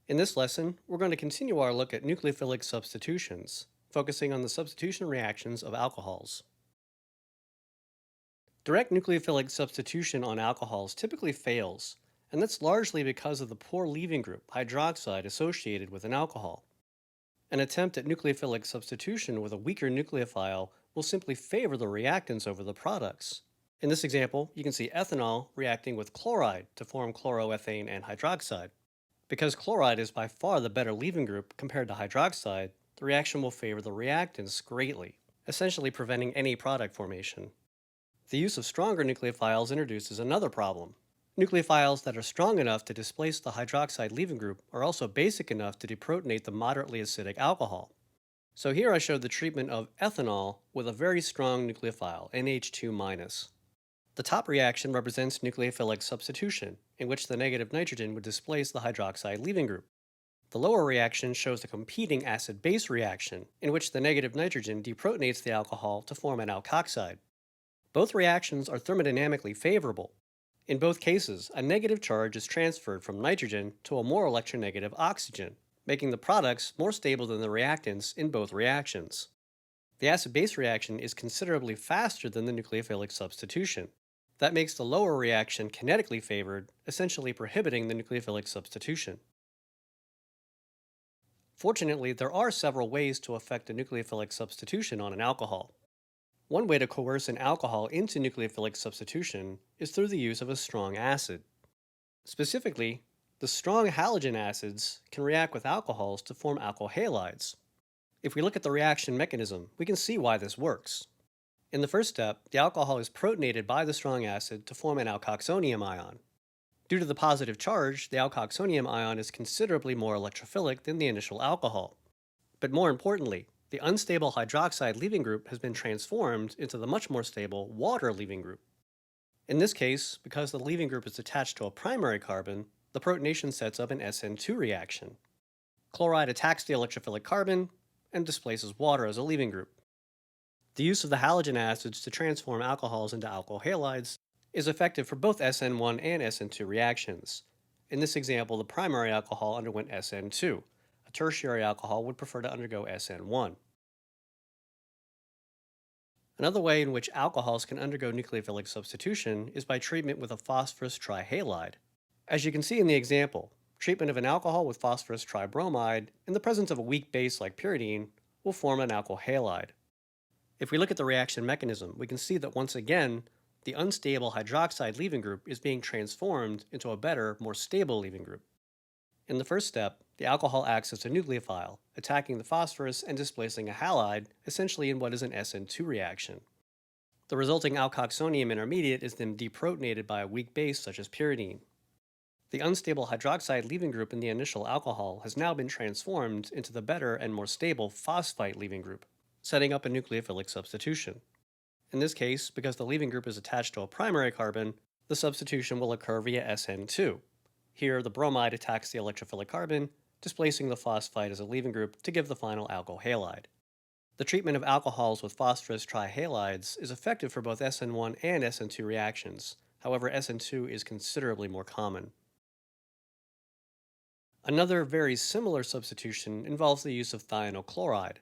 In this lesson, we're going to continue our look at nucleophilic substitutions, focusing on the substitution reactions of alcohols. Direct nucleophilic substitution on alcohols typically fails, and that's largely because of the poor leaving group, hydroxide, associated with an alcohol. An attempt at nucleophilic substitution with a weaker nucleophile will simply favor the reactants over the products. In this example, you can see ethanol reacting with chloride to form chloroethane and hydroxide. Because chloride is by far the better leaving group compared to hydroxide, the reaction will favor the reactants greatly, essentially preventing any product formation. The use of stronger nucleophiles introduces another problem. Nucleophiles that are strong enough to displace the hydroxide leaving group are also basic enough to deprotonate the moderately acidic alcohol. So here I showed the treatment of ethanol with a very strong nucleophile, NH2-. The top reaction represents nucleophilic substitution, in which the negative nitrogen would displace the hydroxide leaving group. The lower reaction shows a competing acid-base reaction, in which the negative nitrogen deprotonates the alcohol to form an alkoxide. Both reactions are thermodynamically favorable. In both cases, a negative charge is transferred from nitrogen to a more electronegative oxygen, making the products more stable than the reactants in both reactions. The acid-base reaction is considerably faster than the nucleophilic substitution. That makes the lower reaction kinetically favored, essentially prohibiting the nucleophilic substitution. Fortunately, there are several ways to affect a nucleophilic substitution on an alcohol. One way to coerce an alcohol into nucleophilic substitution is through the use of a strong acid. Specifically, the strong halogen acids can react with alcohols to form alkyl halides. If we look at the reaction mechanism, we can see why this works. In the first step, the alcohol is protonated by the strong acid to form an alkoxonium ion. Due to the positive charge, the alkoxonium ion is considerably more electrophilic than the initial alcohol. But more importantly, the unstable hydroxide leaving group has been transformed into the much more stable water leaving group. In this case, because the leaving group is attached to a primary carbon, the protonation sets up an SN2 reaction. Chloride attacks the electrophilic carbon and displaces water as a leaving group. The use of the halogen acids to transform alcohols into alkyl halides is effective for both SN1 and SN2 reactions. In this example, the primary alcohol underwent SN2. A tertiary alcohol would prefer to undergo SN1. Another way in which alcohols can undergo nucleophilic substitution is by treatment with a phosphorus trihalide. As you can see in the example, treatment of an alcohol with phosphorus tribromide in the presence of a weak base like pyridine will form an alkyl halide. If we look at the reaction mechanism, we can see that once again, the unstable hydroxide leaving group is being transformed into a better, more stable leaving group. In the first step, the alcohol acts as a nucleophile, attacking the phosphorus and displacing a halide, essentially in what is an SN2 reaction. The resulting alkoxonium intermediate is then deprotonated by a weak base such as pyridine. The unstable hydroxide leaving group in the initial alcohol has now been transformed into the better and more stable phosphite leaving group, setting up a nucleophilic substitution. In this case, because the leaving group is attached to a primary carbon, the substitution will occur via SN2. Here, the bromide attacks the electrophilic carbon, displacing the phosphite as a leaving group to give the final alkyl halide. The treatment of alcohols with phosphorus trihalides is effective for both SN1 and SN2 reactions. However, SN2 is considerably more common. Another very similar substitution involves the use of thionyl chloride.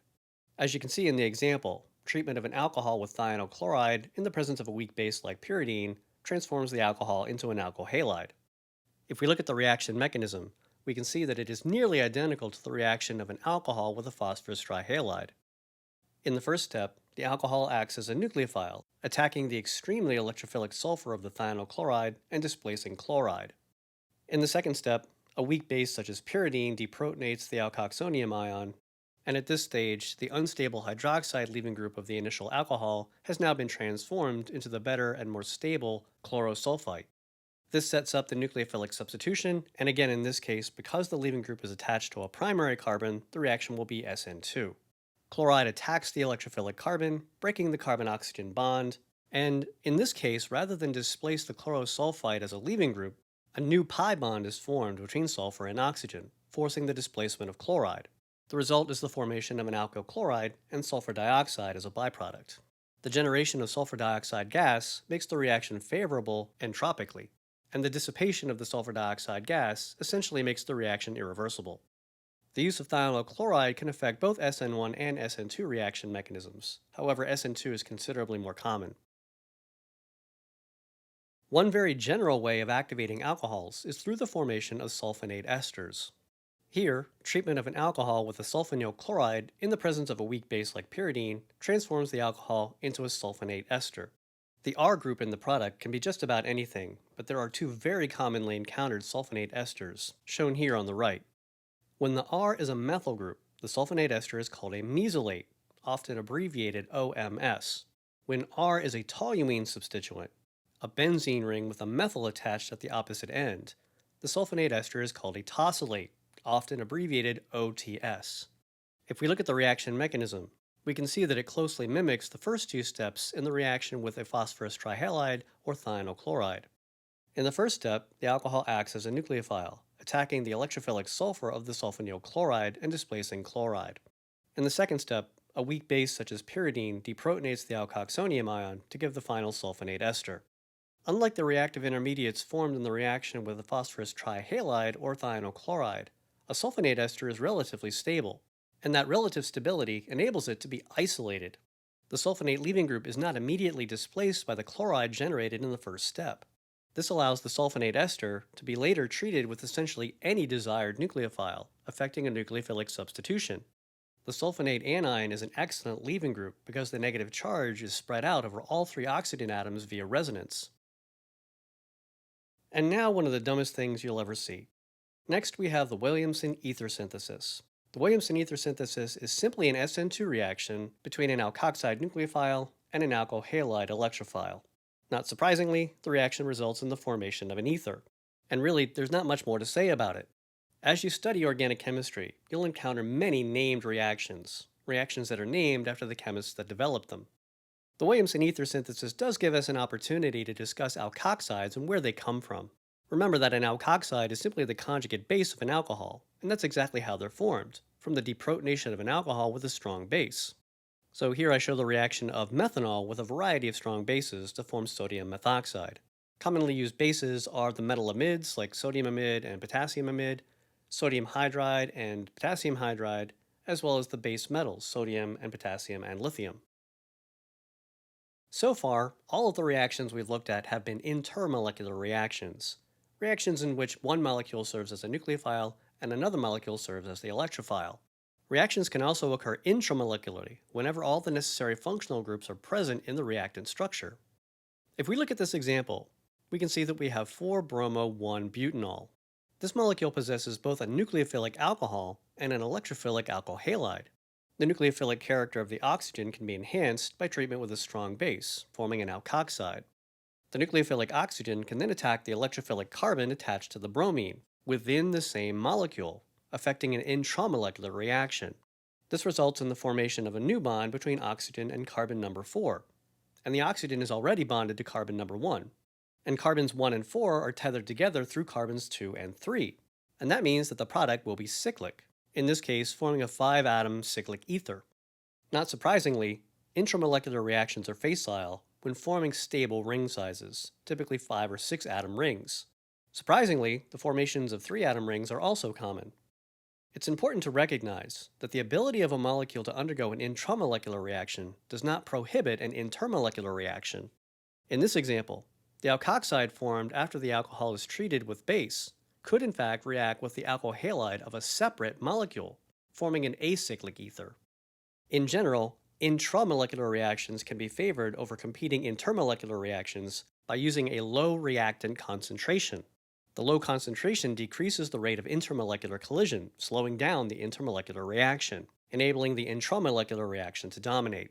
As you can see in the example, treatment of an alcohol with thionyl chloride in the presence of a weak base like pyridine transforms the alcohol into an alkyl halide. If we look at the reaction mechanism, we can see that it is nearly identical to the reaction of an alcohol with a phosphorus trihalide. In the first step, the alcohol acts as a nucleophile, attacking the extremely electrophilic sulfur of the thionyl chloride and displacing chloride. In the second step, a weak base such as pyridine deprotonates the alkoxonium ion, and at this stage, the unstable hydroxide leaving group of the initial alcohol has now been transformed into the better and more stable chlorosulfite. This sets up the nucleophilic substitution, and again in this case, because the leaving group is attached to a primary carbon, the reaction will be SN2. Chloride attacks the electrophilic carbon, breaking the carbon-oxygen bond, and in this case, rather than displace the chlorosulfite as a leaving group, a new pi bond is formed between sulfur and oxygen, forcing the displacement of chloride. The result is the formation of an alkyl chloride and sulfur dioxide as a byproduct. The generation of sulfur dioxide gas makes the reaction favorable entropically. and the dissipation of the sulfur dioxide gas essentially makes the reaction irreversible. The use of thionyl chloride can affect both SN1 and SN2 reaction mechanisms. However, SN2 is considerably more common. One very general way of activating alcohols is through the formation of sulfonate esters. Here, treatment of an alcohol with a sulfonyl chloride in the presence of a weak base like pyridine transforms the alcohol into a sulfonate ester. The R group in the product can be just about anything, but there are two very commonly encountered sulfonate esters, shown here on the right. When the R is a methyl group, the sulfonate ester is called a mesylate, often abbreviated OMS. When R is a toluene substituent, a benzene ring with a methyl attached at the opposite end, the sulfonate ester is called a tosylate, often abbreviated OTS. If we look at the reaction mechanism, we can see that it closely mimics the first two steps in the reaction with a phosphorus trihalide or thionyl chloride. In the first step, the alcohol acts as a nucleophile, attacking the electrophilic sulfur of the sulfonyl chloride and displacing chloride. In the second step, a weak base such as pyridine deprotonates the alkoxonium ion to give the final sulfonate ester. Unlike the reactive intermediates formed in the reaction with the phosphorus trihalide or thionyl chloride, a sulfonate ester is relatively stable, and that relative stability enables it to be isolated. The sulfonate leaving group is not immediately displaced by the chloride generated in the first step. This allows the sulfonate ester to be later treated with essentially any desired nucleophile, affecting a nucleophilic substitution. The sulfonate anion is an excellent leaving group because the negative charge is spread out over all three oxygen atoms via resonance. And now one of the dumbest things you'll ever see. Next, we have the Williamson ether synthesis. The Williamson ether synthesis is simply an SN2 reaction between an alkoxide nucleophile and an alkyl halide electrophile. Not surprisingly, the reaction results in the formation of an ether. And really, there's not much more to say about it. As you study organic chemistry, you'll encounter many named reactions that are named after the chemists that developed them. The Williamson ether synthesis does give us an opportunity to discuss alkoxides and where they come from. Remember that an alkoxide is simply the conjugate base of an alcohol, and that's exactly how they're formed, from the deprotonation of an alcohol with a strong base. So here I show the reaction of methanol with a variety of strong bases to form sodium methoxide. Commonly used bases are the metal amides like sodium amide and potassium amide, sodium hydride and potassium hydride, as well as the base metals sodium and potassium and lithium. So far, all of the reactions we've looked at have been intermolecular reactions in which one molecule serves as a nucleophile and another molecule serves as the electrophile. Reactions can also occur intramolecularly whenever all the necessary functional groups are present in the reactant structure. If we look at this example, we can see that we have 4-bromo-1-butanol. This molecule possesses both a nucleophilic alcohol and an electrophilic alkyl halide. The nucleophilic character of the oxygen can be enhanced by treatment with a strong base, forming an alkoxide. The nucleophilic oxygen can then attack the electrophilic carbon attached to the bromine within the same molecule, affecting an intramolecular reaction. This results in the formation of a new bond between oxygen and carbon number 4, and the oxygen is already bonded to carbon number 1. And carbons 1 and 4 are tethered together through carbons 2 and 3, and that means that the product will be cyclic, in this case forming a 5-atom cyclic ether. Not surprisingly, intramolecular reactions are facile when forming stable ring sizes, typically 5 or 6 atom rings. Surprisingly, the formations of 3-atom rings are also common. It's important to recognize that the ability of a molecule to undergo an intramolecular reaction does not prohibit an intermolecular reaction. In this example, the alkoxide formed after the alcohol is treated with base could in fact react with the alkyl halide of a separate molecule, forming an acyclic ether. In general, intramolecular reactions can be favored over competing intermolecular reactions by using a low reactant concentration. The low concentration decreases the rate of intermolecular collision, slowing down the intermolecular reaction, enabling the intramolecular reaction to dominate.